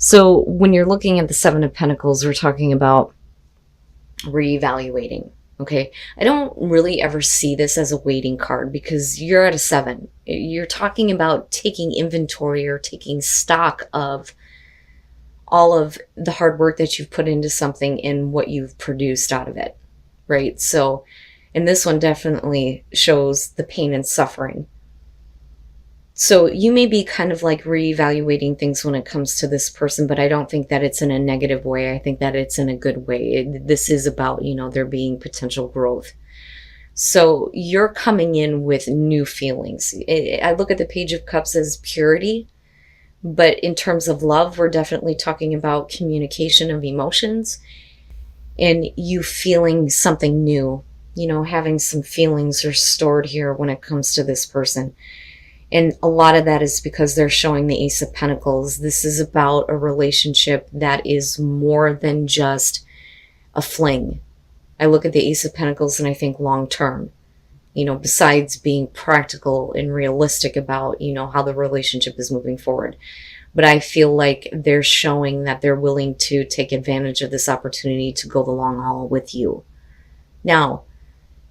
So when you're looking at the Seven of Pentacles, we're talking about reevaluating. Okay. I don't really ever see this as a waiting card because you're at a 7. You're talking about taking inventory or taking stock of all of the hard work that you've put into something and what you've produced out of it. Right. So, and this one definitely shows the pain and suffering. So you may be kind of like reevaluating things when it comes to this person, but I don't think that it's in a negative way. I think that it's in a good way. This is about, there being potential growth. So you're coming in with new feelings. I look at the Page of Cups as purity, but in terms of love, we're definitely talking about communication of emotions and you feeling something new, having some feelings restored here when it comes to this person. And a lot of that is because they're showing the Ace of Pentacles. This is about a relationship that is more than just a fling. I look at the Ace of Pentacles and I think long term, besides being practical and realistic about, how the relationship is moving forward. But I feel like they're showing that they're willing to take advantage of this opportunity to go the long haul with you. Now,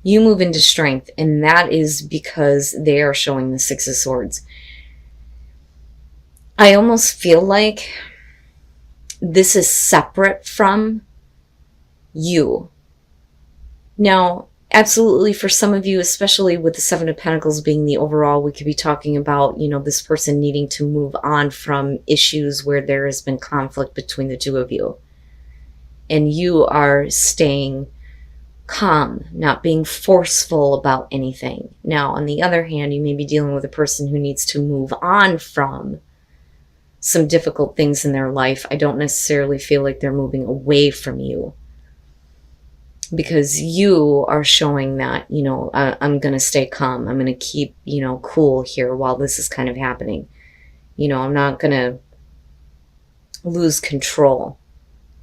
you move into strength, and that is because they are showing the Six of Swords. I almost feel like this is separate from you. Now, absolutely, for some of you, especially with the Seven of Pentacles being the overall, we could be talking about, this person needing to move on from issues where there has been conflict between the two of you. And you are staying calm, not being forceful about anything. Now, on the other hand, you may be dealing with a person who needs to move on from some difficult things in their life. I don't necessarily feel like they're moving away from you because you are showing that, I'm going to stay calm. I'm going to keep, cool here while this is kind of happening. I'm not going to lose control.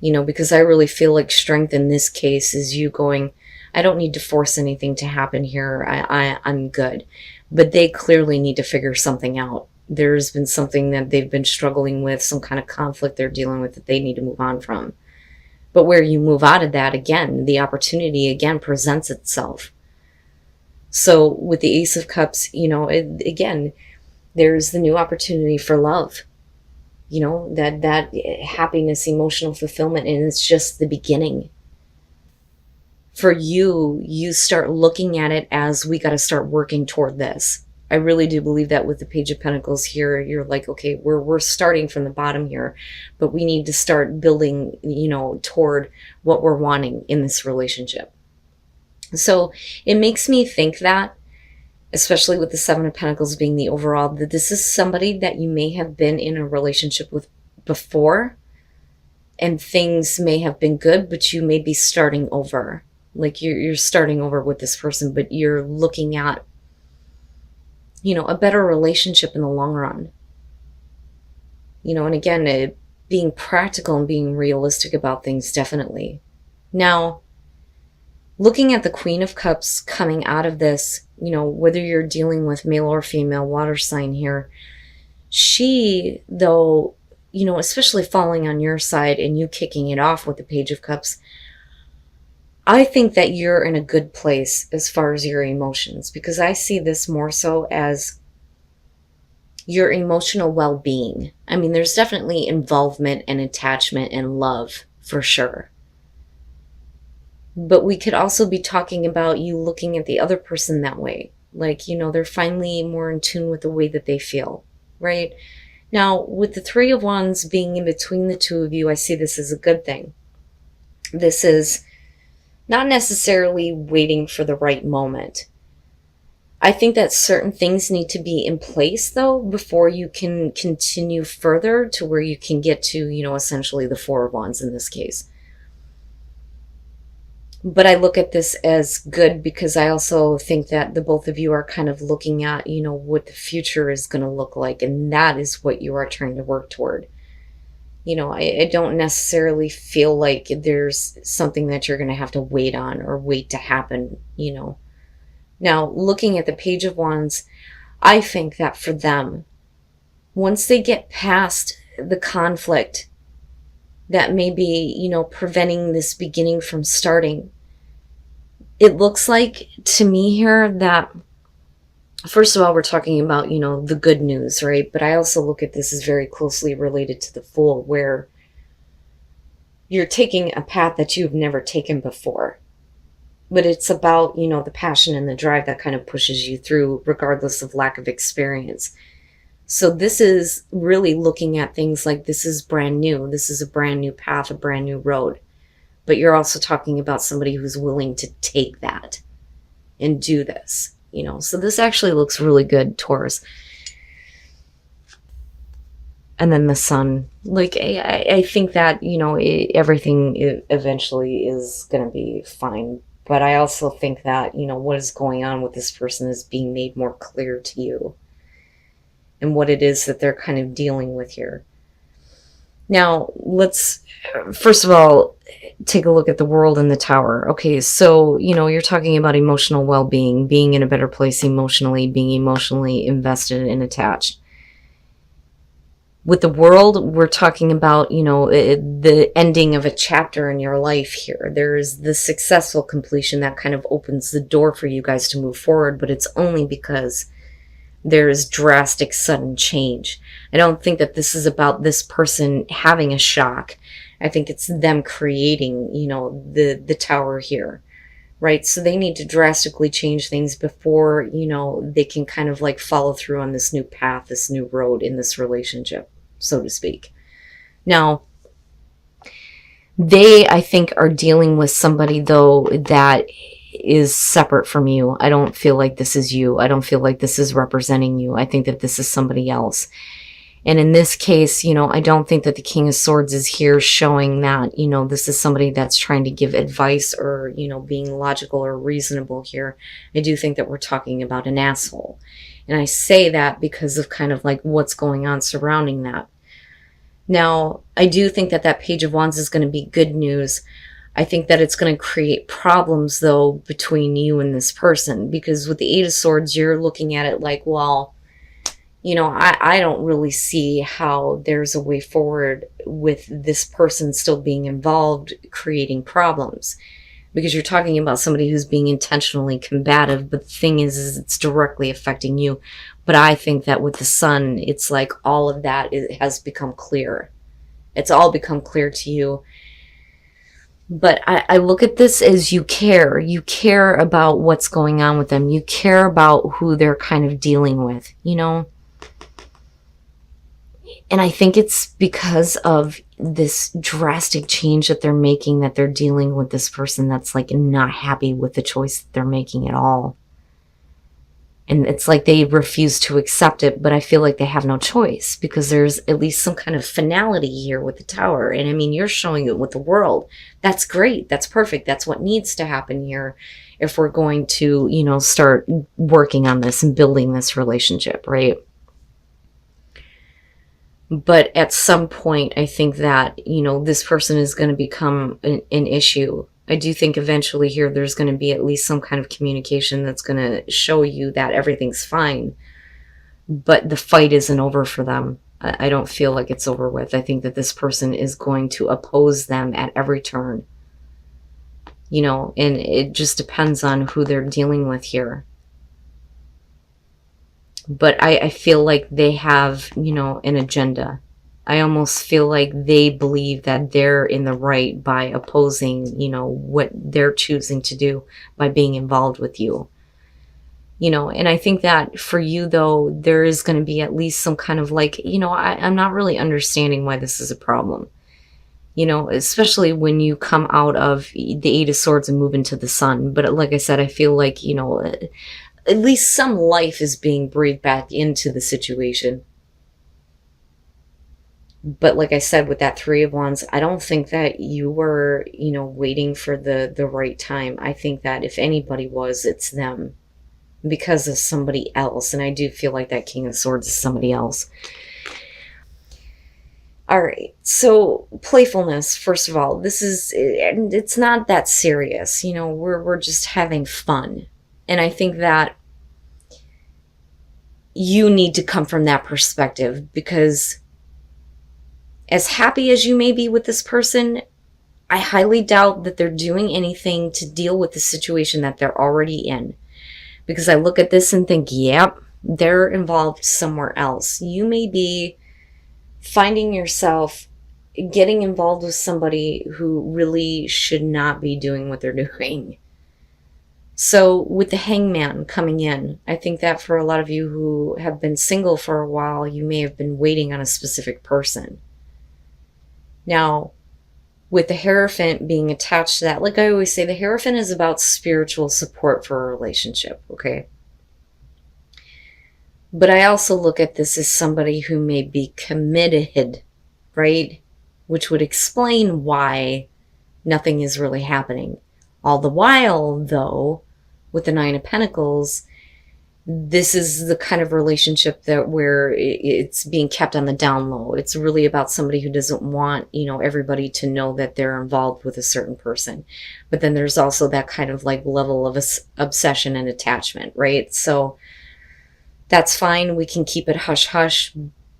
Because I really feel like strength in this case is you going, I don't need to force anything to happen here. I'm good. But they clearly need to figure something out. There's been something that they've been struggling with, some kind of conflict they're dealing with that they need to move on from. But where you move out of that, again, the opportunity again presents itself. So with the Ace of Cups, again, there's the new opportunity for love. That happiness, emotional fulfillment, and it's just the beginning. For you start looking at it as we got to start working toward this. I really do believe that with the Page of Pentacles here, you're like, okay, we're starting from the bottom here, but we need to start building, toward what we're wanting in this relationship. So it makes me think that, especially with the Seven of Pentacles being the overall, that this is somebody that you may have been in a relationship with before and things may have been good, but you may be starting over. Like you're starting over with this person, but you're looking at, a better relationship in the long run. And again, being practical and being realistic about things, definitely. Now, looking at the Queen of Cups coming out of this, whether you're dealing with male or female water sign here, she, though, especially falling on your side and you kicking it off with the Page of Cups, I think that you're in a good place as far as your emotions, because I see this more so as your emotional well-being. I mean, there's definitely involvement and attachment and love for sure. But we could also be talking about you looking at the other person that way. Like, they're finally more in tune with the way that they feel, right? Now, with the Three of Wands being in between the two of you, I see this as a good thing. This is not necessarily waiting for the right moment. I think that certain things need to be in place, though, before you can continue further to where you can get to, essentially the Four of Wands in this case. But I look at this as good because I also think that the both of you are kind of looking at, what the future is going to look like. And that is what you are trying to work toward. I don't necessarily feel like there's something that you're going to have to wait on or wait to happen, Now, looking at the Page of Wands, I think that for them, once they get past the conflict that may be, preventing this beginning from starting. It looks like to me here that, first of all, we're talking about, the good news, right? But I also look at this as very closely related to the Fool, where you're taking a path that you've never taken before. But it's about, the passion and the drive that kind of pushes you through, regardless of lack of experience. So this is really looking at things like this is brand new. This is a brand new path, a brand new road. But you're also talking about somebody who's willing to take that and do this, So this actually looks really good, Taurus. And then the Sun. Like, I think that, everything eventually is going to be fine. But I also think that, what is going on with this person is being made more clear to you. And what it is that they're kind of dealing with here. Now, let's, first of all, take a look at the World and the Tower. Okay, so, you're talking about emotional well-being, being in a better place emotionally, being emotionally invested and attached. With the World, we're talking about, the ending of a chapter in your life here. There's the successful completion that kind of opens the door for you guys to move forward, but it's only because there's drastic sudden change. I don't think that this is about this person having a shock. I think it's them creating, the Tower here, right? So they need to drastically change things before, they can kind of like follow through on this new path, this new road in this relationship, so to speak. Now, they, I think, are dealing with somebody, though, that is separate from you. I don't feel like this is you. I don't feel like this is representing you. I think that this is somebody else. And in this case, I don't think that the King of Swords is here showing that, this is somebody that's trying to give advice or, being logical or reasonable here. I do think that we're talking about an asshole. And I say that because of kind of like what's going on surrounding that. Now, I do think that that Page of Wands is going to be good news. I think that it's going to create problems, though, between you and this person. Because with the Eight of Swords, you're looking at it like, well, I don't really see how there's a way forward with this person still being involved, creating problems. Because you're talking about somebody who's being intentionally combative, but the thing is it's directly affecting you. But I think that with the Sun, it's like all of that has become clear. It's all become clear to you. But I look at this as you care. You care about what's going on with them. You care about who they're kind of dealing with, And I think it's because of this drastic change that they're making, that they're dealing with this person that's like not happy with the choice that they're making at all. And it's like they refuse to accept it, but I feel like they have no choice because there's at least some kind of finality here with the Tower. And I mean, you're showing it with the World. That's great. That's perfect. That's what needs to happen here if we're going to, start working on this and building this relationship, right? But at some point, I think that, this person is going to become an issue. I do think eventually here there's going to be at least some kind of communication that's going to show you that everything's fine. But the fight isn't over for them. I don't feel like it's over with. I think that this person is going to oppose them at every turn. And it just depends on who they're dealing with here. But I feel like they have, an agenda. I almost feel like they believe that they're in the right by opposing, what they're choosing to do by being involved with you. And I think that for you, though, there is going to be at least some kind of like, I'm not really understanding why this is a problem. Especially when you come out of the Eight of Swords and move into the Sun. But like I said, I feel like, at least some life is being breathed back into the situation. But like I said, with that Three of Wands, I don't think that you were, waiting for the right time. I think that if anybody was, it's them. Because of somebody else. And I do feel like that King of Swords is somebody else. All right. So playfulness, first of all, it's not that serious. We're just having fun. And I think that you need to come from that perspective because As happy as you may be with this person, I highly doubt that they're doing anything to deal with the situation that they're already in. Because I look at this and think, yep, they're involved somewhere else. You may be finding yourself getting involved with somebody who really should not be doing what they're doing. So with the hangman coming in, I think that for a lot of you who have been single for a while, you may have been waiting on a specific person. Now, with the Hierophant being attached to that, like I always say, the Hierophant is about spiritual support for a relationship, okay? But I also look at this as somebody who may be committed, right? Which would explain why nothing is really happening. All the while, though, with the Nine of Pentacles, this is the kind of relationship that where it's being kept on the down low. It's really about somebody who doesn't want, everybody to know that they're involved with a certain person. But then there's also that kind of like level of obsession and attachment, right? So that's fine. We can keep it hush hush,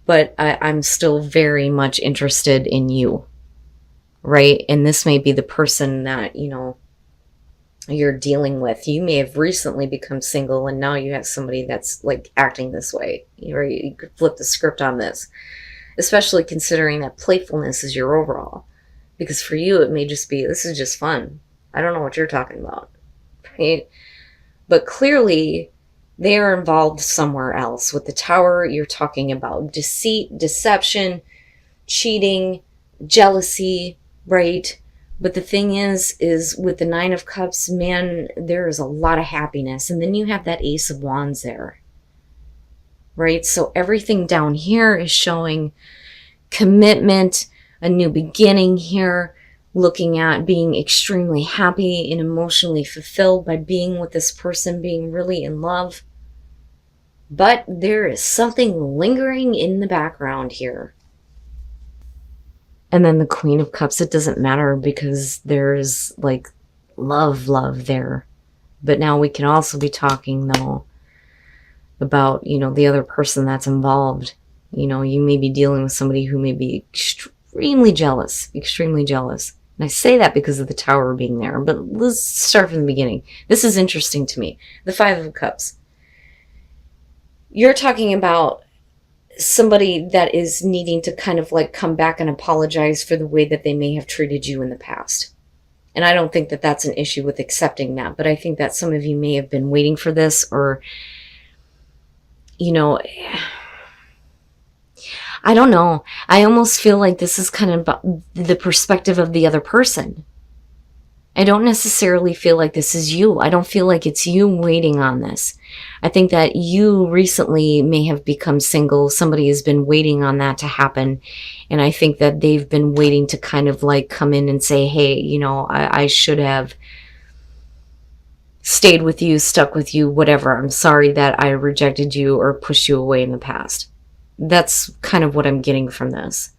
but I'm still very much interested in you, right? And this may be the person that, you're dealing with. You may have recently become single and now you have somebody that's like acting this way. You could flip the script on this, especially considering that playfulness is your overall. Because for you, it may just be, this is just fun. I don't know what you're talking about, right? But clearly, they are involved somewhere else. With the Tower, you're talking about deceit, deception, cheating, jealousy, right? But the thing is with the Nine of Cups, man, there is a lot of happiness. And then you have that Ace of Wands there, right? So everything down here is showing commitment, a new beginning here, looking at being extremely happy and emotionally fulfilled by being with this person, being really in love. But there is something lingering in the background here. And then the Queen of Cups, it doesn't matter because there's like love there. But now we can also be talking though about, the other person that's involved. You may be dealing with somebody who may be extremely jealous. And I say that because of the Tower being there. But let's start from the beginning. This is interesting to me. The Five of Cups. You're talking about somebody that is needing to kind of like come back and apologize for the way that they may have treated you in the past. And I don't think that that's an issue with accepting that, but I think that some of you may have been waiting for this, or, I don't know. I almost feel like this is kind of about the perspective of the other person. I don't necessarily feel like this is you. I don't feel like it's you waiting on this. I think that you recently may have become single. Somebody has been waiting on that to happen. And I think that they've been waiting to kind of like come in and say, hey, I should have stayed with you, stuck with you, whatever. I'm sorry that I rejected you or pushed you away in the past. That's kind of what I'm getting from this.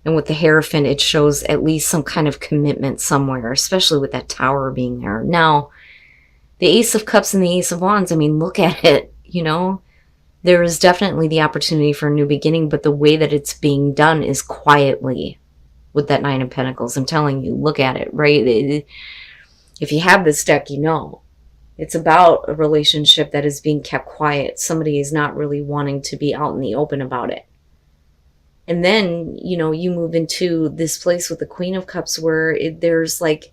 And with the Hierophant, it shows at least some kind of commitment somewhere, especially with that Tower being there. Now, the Ace of Cups and the Ace of Wands, I mean, look at it, There is definitely the opportunity for a new beginning, but the way that it's being done is quietly with that Nine of Pentacles. I'm telling you, look at it, right? If you have this deck, It's about a relationship that is being kept quiet. Somebody is not really wanting to be out in the open about it. And then, you move into this place with the Queen of Cups where there's like,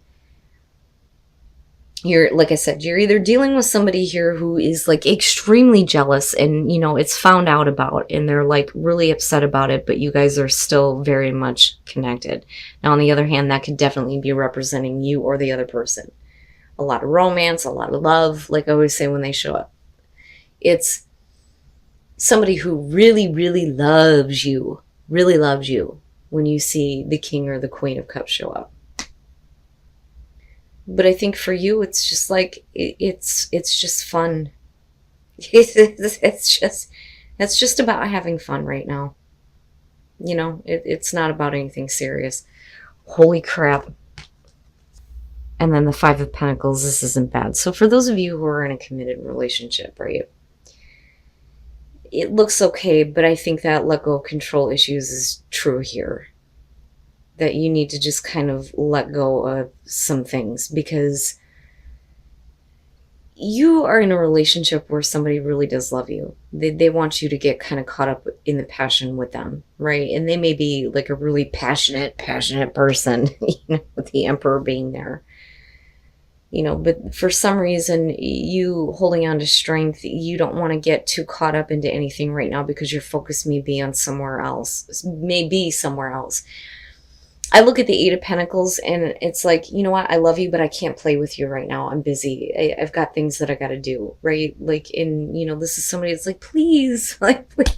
like I said, you're either dealing with somebody here who is like extremely jealous and, it's found out about and they're like really upset about it, but you guys are still very much connected. Now, on the other hand, that could definitely be representing you or the other person. A lot of romance, a lot of love, like I always say when they show up. It's somebody who really, really loves you. Really loves you when you see the King or the Queen of Cups show up. But I think for you, it's just like, it's just fun. It's just about having fun right now. It's not about anything serious. Holy crap. And then the Five of Pentacles, this isn't bad. So for those of you who are in a committed relationship, right? It looks okay, but I think that let go of control issues is true here. that you need to just kind of let go of some things, because you are in a relationship where somebody really does love you. They want you to get kind of caught up in the passion with them, right? And they may be like a really passionate person, with the Emperor being there. But for some reason, you holding on to strength, you don't want to get too caught up into anything right now because your focus may be on somewhere else, I look at the Eight of Pentacles and it's like, you know what? I love you, but I can't play with you right now. I'm busy. I've got things that I got to do, right? Like, this is somebody that's like, please, like, please,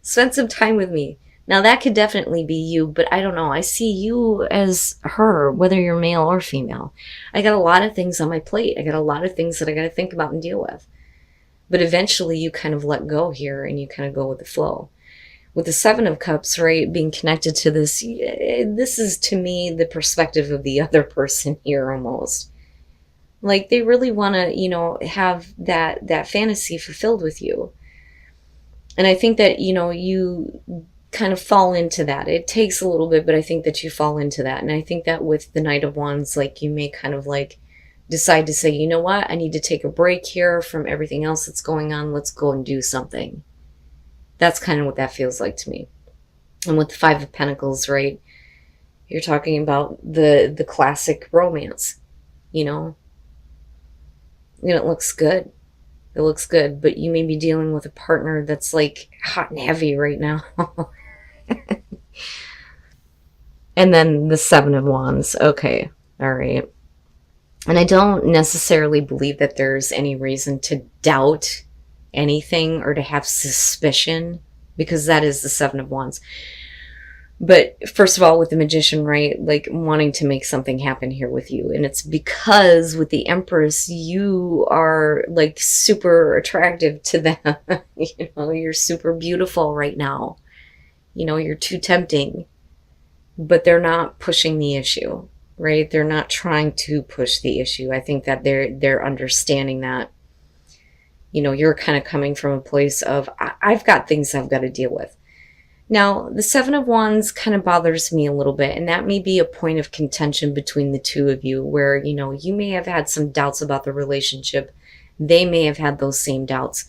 spend some time with me. Now, that could definitely be you, but I don't know. I see you as her, whether you're male or female. I got a lot of things on my plate. I got a lot of things that I got to think about and deal with. But eventually you kind of let go here and you kind of go with the flow. With the Seven of Cups, right, being connected to this is to me the perspective of the other person here almost. Like they really want to, have that fantasy fulfilled with you. And I think that, you kind of fall into that. It takes a little bit, but I think that you fall into that. And I think that with the Knight of Wands, like you may kind of like decide to say, you know what, I need to take a break here from everything else that's going on. Let's go and do something. That's kind of what that feels like to me. And with the Five of Pentacles, right, you're talking about the classic romance, And it looks good. It looks good, but you may be dealing with a partner that's like hot and heavy right now. And then the Seven of Wands. Okay. All right. And I don't necessarily believe that there's any reason to doubt anything or to have suspicion, because that is the Seven of Wands. But first of all, with the Magician, right, like wanting to make something happen here with you. And it's because with the Empress, you are like super attractive to them. You're super beautiful right now. You're too tempting. But they're not pushing the issue, right? They're not trying to push the issue. I think that they're understanding that, you're kind of coming from a place of, I've got things I've got to deal with. Now, the Seven of Wands kind of bothers me a little bit, and that may be a point of contention between the two of you where, you may have had some doubts about the relationship. They may have had those same doubts.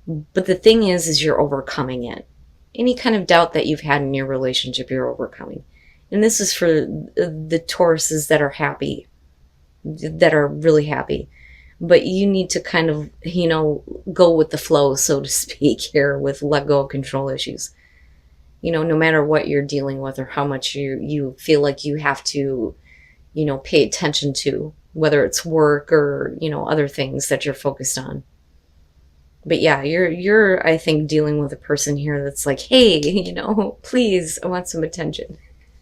But the thing is you're overcoming it. Any kind of doubt that you've had in your relationship, you're overcoming. And this is for the Tauruses that are happy, that are really happy. But you need to kind of, go with the flow, so to speak, here with let go of control issues. No matter what you're dealing with or how much you feel like you have to, pay attention to, whether it's work or, other things that you're focused on. But yeah, you're, I think, dealing with a person here that's like, hey, please, I want some attention.